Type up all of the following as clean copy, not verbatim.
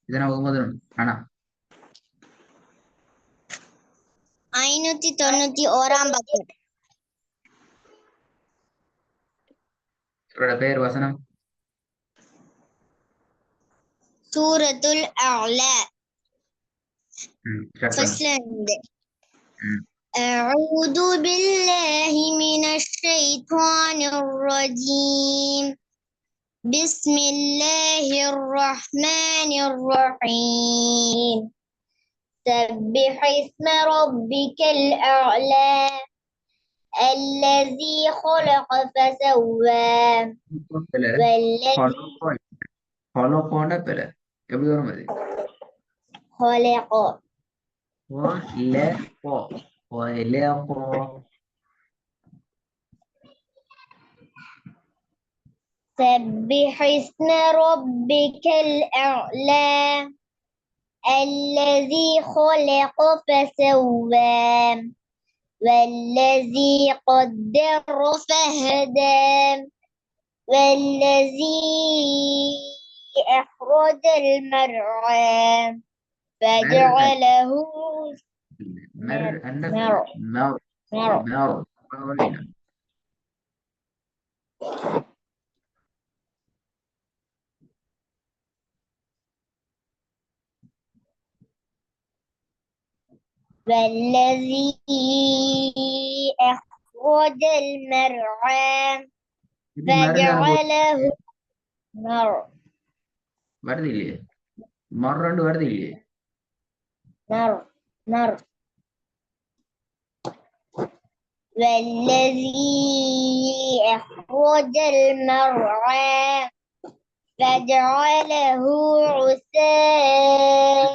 இதை நான் முதல் ஆனா 591 பக்கம். இவரோட பெயர் வசனம் சூரத்துல் அலா. ஸ்டார்ட் பண்ணுங்க. ஃபர்ஸ்ட்ல இருந்து ம். أعوذ بالله من الشيطان الرجيم. بسم الله الرحمن الرحيم. سبح اسم ربك الأعلى الذي خلق فسوى والذي ஃபாலோ பண்ண பெற எப்படி வரும் அது خلق سبح اسم ربك الأعلى الذي خلق فسوى والذي قدر فهدى والذي أخرج المرعى فجعله والذي أخرج المرعى فجعله வருது இல்லையே மறண்டு வருது இல்லையே والذي أخرج المرعى فجعله عساء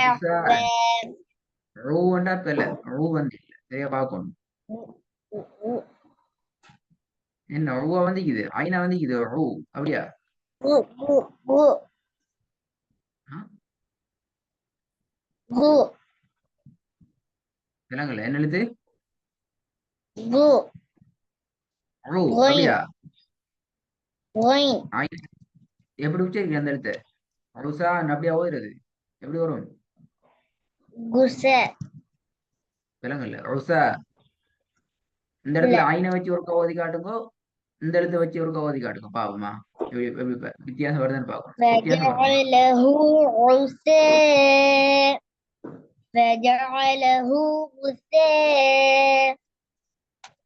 أحوى. ரூண்டா பெல ரூ வந்து இல்ல சரியா பார்க்கணும் என்ன ரூவா வந்துக்குது ஐநா வந்துக்குது ரூ அப்படியா விலங்கல என்ன எழுது ரூ அப்படியா எப்படி உச்சரிக்க அந்த எழுத்து ரூசா அப்படியா ஓதுறது எப்படி வரும் விலங்கல்ல ரூசா இந்த இடத்துல ஐனை வச்சு ஒரு கவோதி காட்டுங்கோ இந்த எழுத்தை வச்சு ஒரு கவோதி காட்டுங்க பாவமா வித்தியாசம் வருதுன்னு பாக்கணும்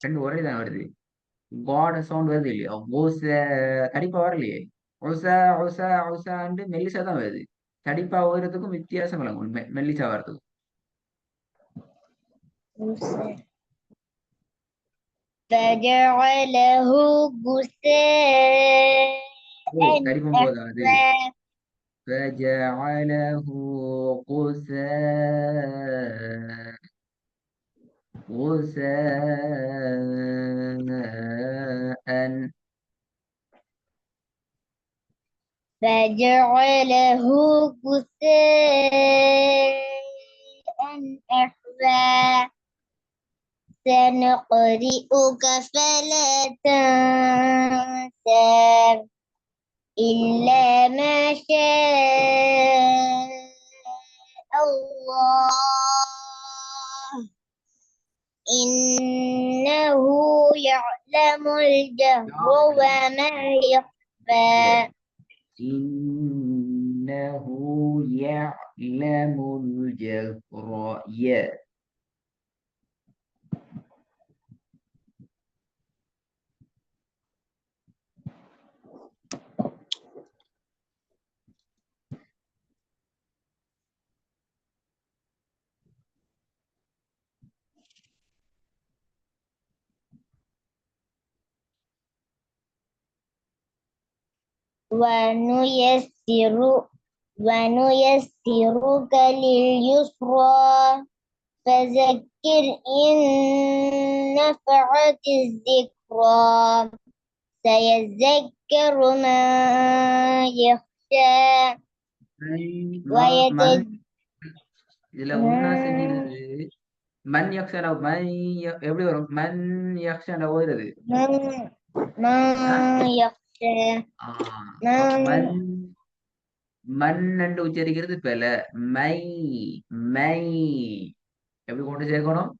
ரெண்டு ஒரே தான் வருது காட சவுண்ட் வருது இல்லையா ஓச தடிப்பா வரலையே ஒசா ஒசா ஒசாண்டு மெல்லிசா தான் வருது தடிப்பா ஓதுறதுக்கும் வித்தியாசம் விளங்கும் மெல்லிசா வர்றதுக்கும் فجعله غثاء தடிப்பம் போதாது فجعله غثاء فجعله غثاء أحوى. سنقرئك فلا تنسى إلا ما شاء الله إنه يعلم الجهر وما يخفى. إنه يعلم الجهر ونيسرك لليسرى فذكر إن نفعت الذكرى سيذكر من يخشى இதுல ஒன்னா செஞ்சிருது மன் யக்ஷனா எப்படி வரும் மன் யக்ஷனா ஓடுறது மன் من மண் என்று உச்சரிக்கிறது பெல. மை மை எப்படி கொண்டு சேர்க்கணும்?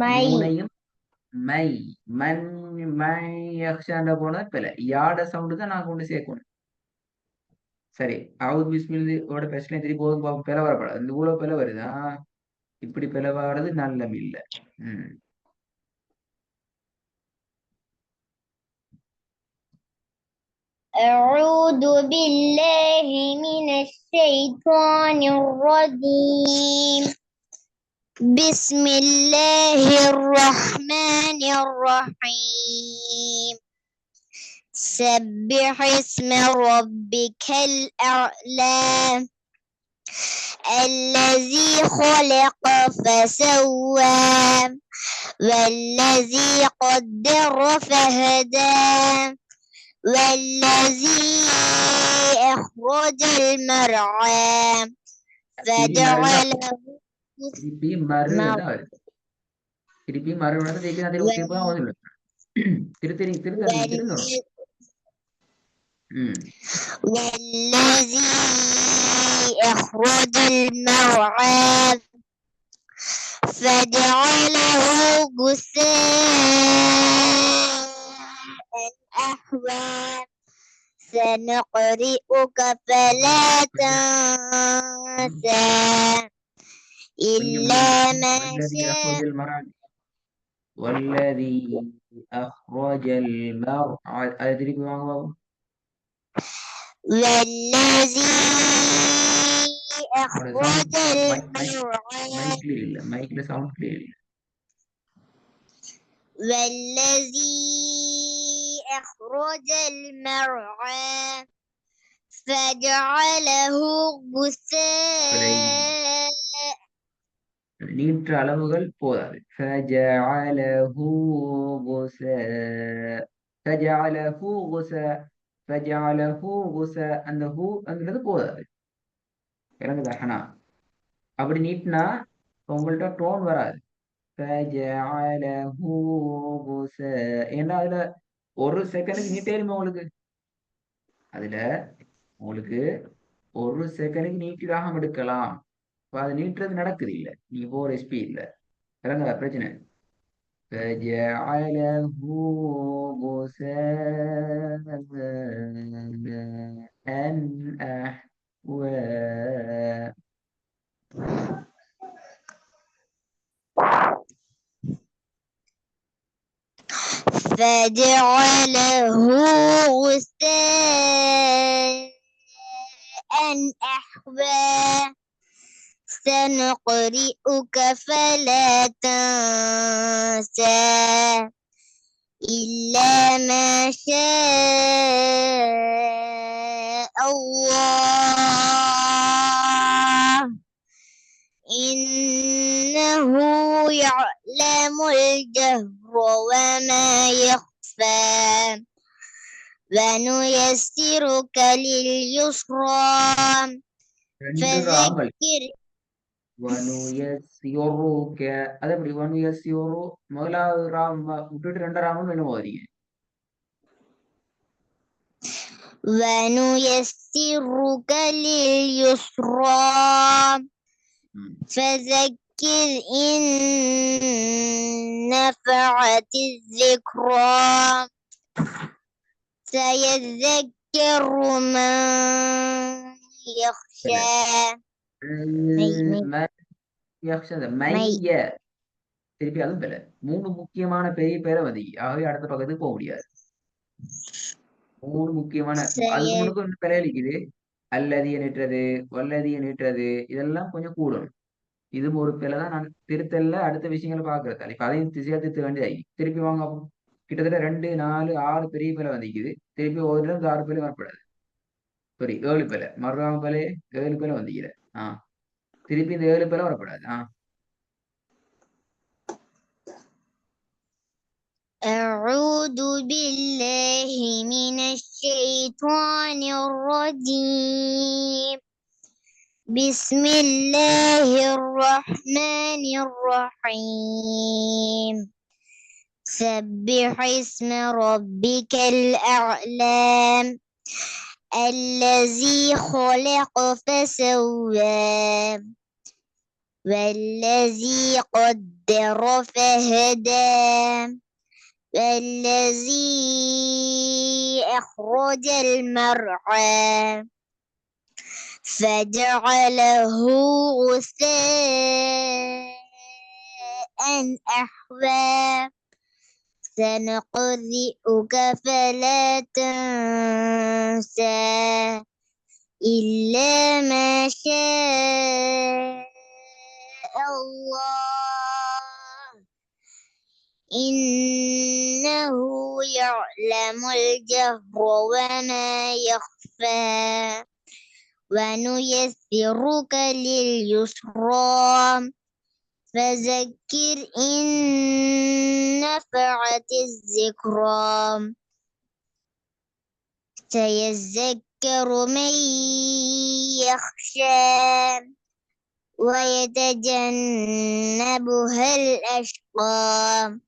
مي நூனையும் மை மண் மை அக்ஷாண்ட போனா பெல. யாட சவுண்டு தான் நான் கொண்டு சேர்க்கணும். சரி, அவுத் பிஸ்மில் ஓட பிரச்சனை திருப்பி போதும் பாப்போம். பெல வரப்படாது. இந்த இவ்வளவு பெல வருதா? இப்படி பெல வர்றது நல்லம் இல்ல. ம். أعوذ بالله من الشيطان الرجيم بسم الله الرحمن الرحيم سبح اسم ربك الأعلى الذي خلق فسوى والذي قدر فهدى والذي أخرج المرعى فجعله திருப்பி மறு مرعى தான் வருது. திருப்பி மறு திருப்பி நான் திருப்பி திருப்பி தான் ஓதுல. திருத்தணும். ம். والذي أخرج المرعى فجعله غثاء أحوى سنقرئك فلا تنسى إلا ما والذي شاء أخرج المرعى والذي أخرج المرعى أدري بما هو. والذي ஒரு أخرج sound المرعى மைக்ல சவுண்ட் கிளியர் இல்ல. والذي أخرج المرعى فجعله غثاء நீற்ற அளவுகள் போதாது. فجعله غثاء فجعله غثاء فجعله غثاء அந்த ஹூ அங்கிறது போதாது. இறங்குதா ஹனா? அப்படி நீட்டினா உங்கள்ட்ட டோன் வராது. فجعله غثاء ஏன்னா அதுல ஒரு செகண்டுக்கு நீட்டேருமே உங்களுக்கு. அதுல உங்களுக்கு ஒரு செகண்டுக்கு நீட்டிடாம எடுக்கலாம். இப்ப அது நீட்டுறது நடக்குது இல்ல, நீங்க போற ஸ்பீட்ல. இறங்குதா பிரச்சனை? فجعله غثاء أحوى. فجعله غثاء أحوى سنقرئك فلا تنسى إلا ما شاء الله إنه يعلم الجهر وما يخفى ونيسرك لليسرى فذكر வனுயஸ்யோருக்க அது எப்படி? வனுயஸ்யோரு முதலாவது ராம் விட்டுட்டு ரெண்டாம் ராமும் என்ன போறீங்க? ونيسرك لليسرى فذكر إن نفعت الذكرى سيذكر من يخشى மைய திருப்பி அதுவும் பெல. மூணு முக்கியமான பெரிய பேரை வந்து ஆகவே அடுத்த பக்கத்துக்கு போக முடியாது. மூணு முக்கியமான அதுக்கு முன்னுக்கு வந்து பெற அளிக்குது. அல்லதிய நீட்டுறது வல்லதிய நீட்டுறது இதெல்லாம் கொஞ்சம் கூடணும். இதுவும் ஒரு பிள்ளை தான். நான் திருத்தல்ல அடுத்த விஷயங்களை பாக்குறது. இப்ப அதையும் திசையா திருத்த வேண்டியதாகி திருப்பி வாங்க அப்போ கிட்டத்தட்ட 2, 4, 6 பெரிய பிள்ளை வந்துக்குது. திருப்பி ஒரு 6 பிள்ளை வரப்படாது. சாரி 7 பிள்ளை மறுவாங்க பிள்ளை 7 பிள்ளை வந்துக்கிற. திருப்பி இந்த 7 பிள்ளை வரப்படாது. أعوذ بالله من الشيطان الرجيم بسم الله الرحمن الرحيم سبح اسم ربك الأعلى الذي خلق فسوى والذي قدر فهدى والذي أخرج المرعى فجعله غثاء أحوى سنقرئك فلا تنسى إلا ما شاء الله إنه يعلم الجهر وما يخفى ونيسرك لليسرى فذكر إن نفعت الذكرى سيذكر من يخشى ويتجنبها الأشقى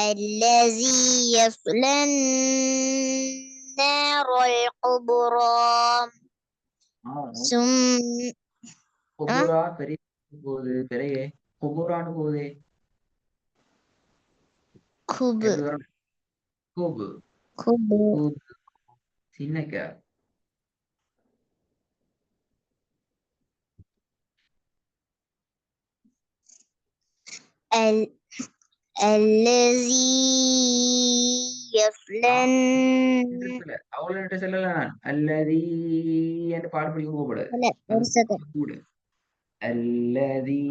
الذي يصلى النار الكبرى ثم குபுரா பெரிய போகுது பெரிய குபுரான்னு போகுது كب எப்படி வரும் கூபு كب கூபு சின்னக்கா الذي يصلى அவங்கள்ட்ட சொல்லல நான் அல்லதி என்று பாடு படிக்க கூடாது அது கூட அல்லதி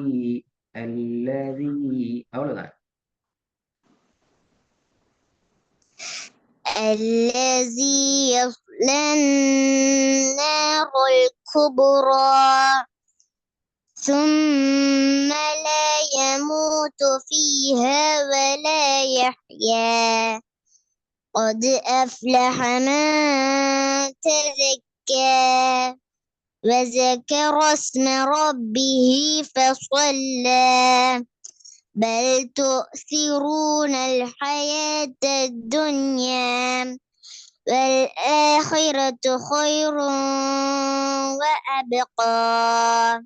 அல்லதி அவ்வளவுதான் الذي يصلى النار الكبرى ثم لا يموت فيها ولا يحيا قد أفلح من تزكى وذكر اسم ربه فصلى بل تؤثرون الحياة الدنيا والآخرة خير وأبقى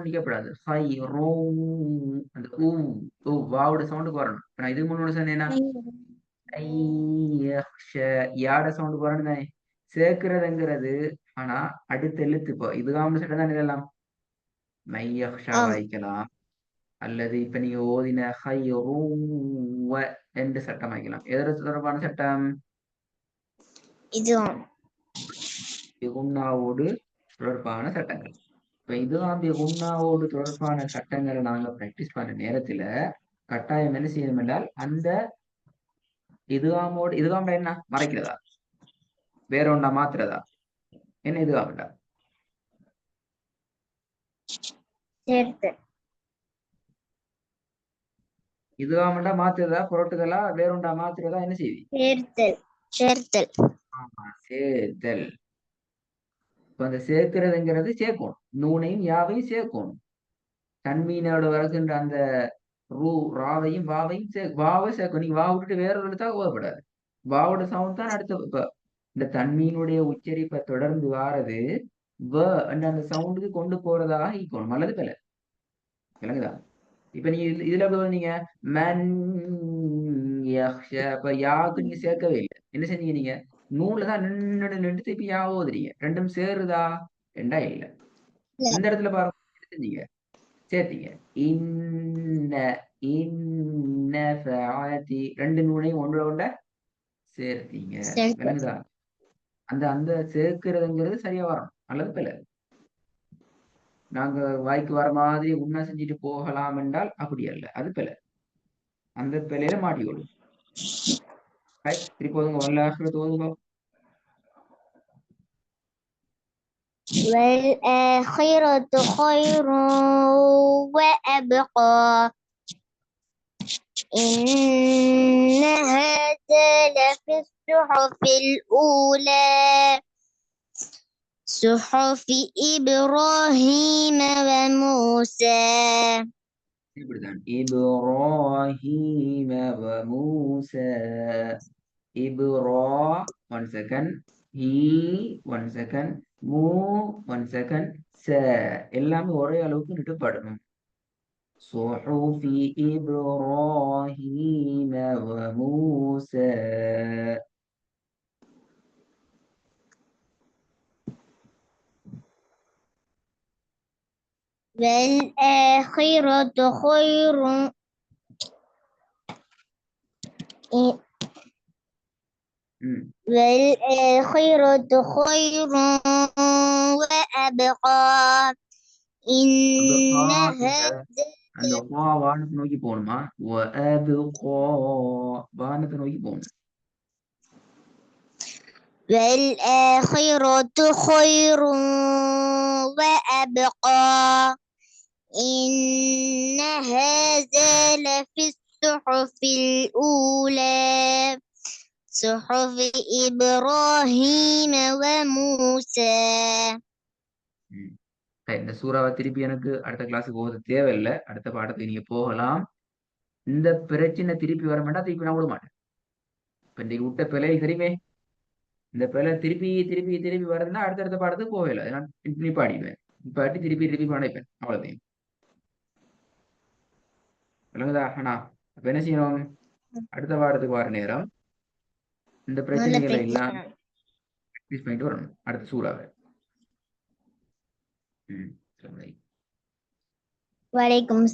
கேட்படாது அந்த வாவோட சவுண்டுக்கு வரணும் இப்ப நான் இதுக்கு முன்னாடி சொன்னேன்னா யாட சவுண்டுக்கு வரணும் தானே சேர்க்கிறதுங்கிறது ஆனா அடுத்த எழுத்து இப்போ இதுகாம சட்டம் தான் இதெல்லாம் மையக்ஷா வாய்க்கலாம் அல்லது இப்ப நீங்க ஓதின என்று சட்டம் வாய்க்கலாம் எதற்கு தொடர்பான சட்டம் குன்னாவோடு தொடர்பான சட்டங்கள் இப்ப இதுதான் குன்னாவோடு தொடர்பான சட்டங்களை நாங்க பிராக்டிஸ் பண்ற நேரத்துல கட்டாயம் என்ன செய்யணும் என்றால் அந்த இதுகாமோட என்ன மறைக்கிறதா வேற ஒன்றா மாத்துறதா என்ன இதுகாமண்டா இதுகாமண்டா மாத்துறதா புரட்டுதலா வேறொண்டா மாத்துறதா என்ன செய்தி சேர்த்தல் இப்ப அந்த சேர்க்கிறதுங்கிறது சேர்க்கணும் நூனையும் யாவையும் சேர்க்கணும் தன்மீனோட வருகின்ற அந்த ராவையும் வாவையும் வாவை சேர்க்கணும் நீங்க வா விட்டுட்டு வேற ஒரு எழுத்தா ஓதப்படாது வாவோட சவுண்ட் தான் அடுத்த இப்ப இந்த தன்மீனுடைய உச்சரிப்பை தொடர்ந்து வாரது அந்த சவுண்டுக்கு கொண்டு போறதாக ஈக்கணும் அல்லது பல விளங்குதா இப்ப நீங்க இதுல நீங்க மன் அப்ப யாவுக்கு நீங்க சேர்க்கவே இல்லை என்ன செஞ்சீங்க நீங்க நூல்தான் நின்று திருப்பி யா ஓதுறீங்க ரெண்டும் சேருதா ரெண்டா இல்ல இந்த இடத்துல பாருங்க செஞ்சீங்க சேர்த்தீங்க ரெண்டு நூலையும் ஒன்றோட ஒன்ற சேர்த்தீங்க விளங்குதா அந்த அந்த சேர்க்கிறதுங்கிறது சரியா வரணும் அல்லது பிள்ளை நாங்க வாய்க்கு வர மாதிரி உண்ணா செஞ்சுட்டு போகலாம் என்றால் அப்படி அல்ல அது பிள்ளை அந்த பிள்ளையில மாட்டிக்கொள்ளும் திருப்பி ஓதுங்க வல்லாஹிரத்து ஓதுங்க والآخرة خير وأبقى إن هذا لفي الصحف الأولى صحف إبراهيم وموسى இப்படிதான் இப்ராஹீம வ மூசா. இப்ரா 1 செகண்ட், ஹீ 1 செகண்ட், மூ 1 செகண்ட், ச எல்லாமே ஒரே அளவுக்கு நிட்டுப்பாடணும். صحف إبراهيم وموسى. والآخرة خير ம். والآخرة خير وأبقى அந்த إن ஹான்ற هذا அந்த ஹா வானத்தை நோக்கி போகணுமா? வானத்தை நோக்கி போகணும். والآخرة خير وأبقى إن هذا لفي الصحف الأولى صحف إبراهيم وموسى. ம். சரி, இந்த சூறாவை திருப்பி எனக்கு அடுத்த கிளாஸுக்கு போகிறது தேவையில்லை. அடுத்த பாடத்துக்கு நீங்க போகலாம். இந்த பிரச்சனை திருப்பி வர மாட்டா, திருப்பி நான் விட மாட்டேன். இப்ப இந்த விட்ட பிழை தெரியுமே, இந்த பிழை திருப்பி திருப்பி திருப்பி வருதுன்னா அடுத்தடுத்த பாடத்துக்கு போகல. நான் நிப்பாடிடுவேன். நிப்பாட்டி திருப்பி திருப்பி பாடிப்பேன். அவ்வளவுதான். விளங்குதா? ஆனா அப்ப என்ன செய்யணும்? அடுத்த பாடத்துக்கு வர நேரம் இந்த நல்ல பிரச்சனைகளை practice எல்லாம் பண்ணணும். practice பண்ணிட்டு வரணும் அடுத்த சூறாவை. ம். சரி. வலைக்கும்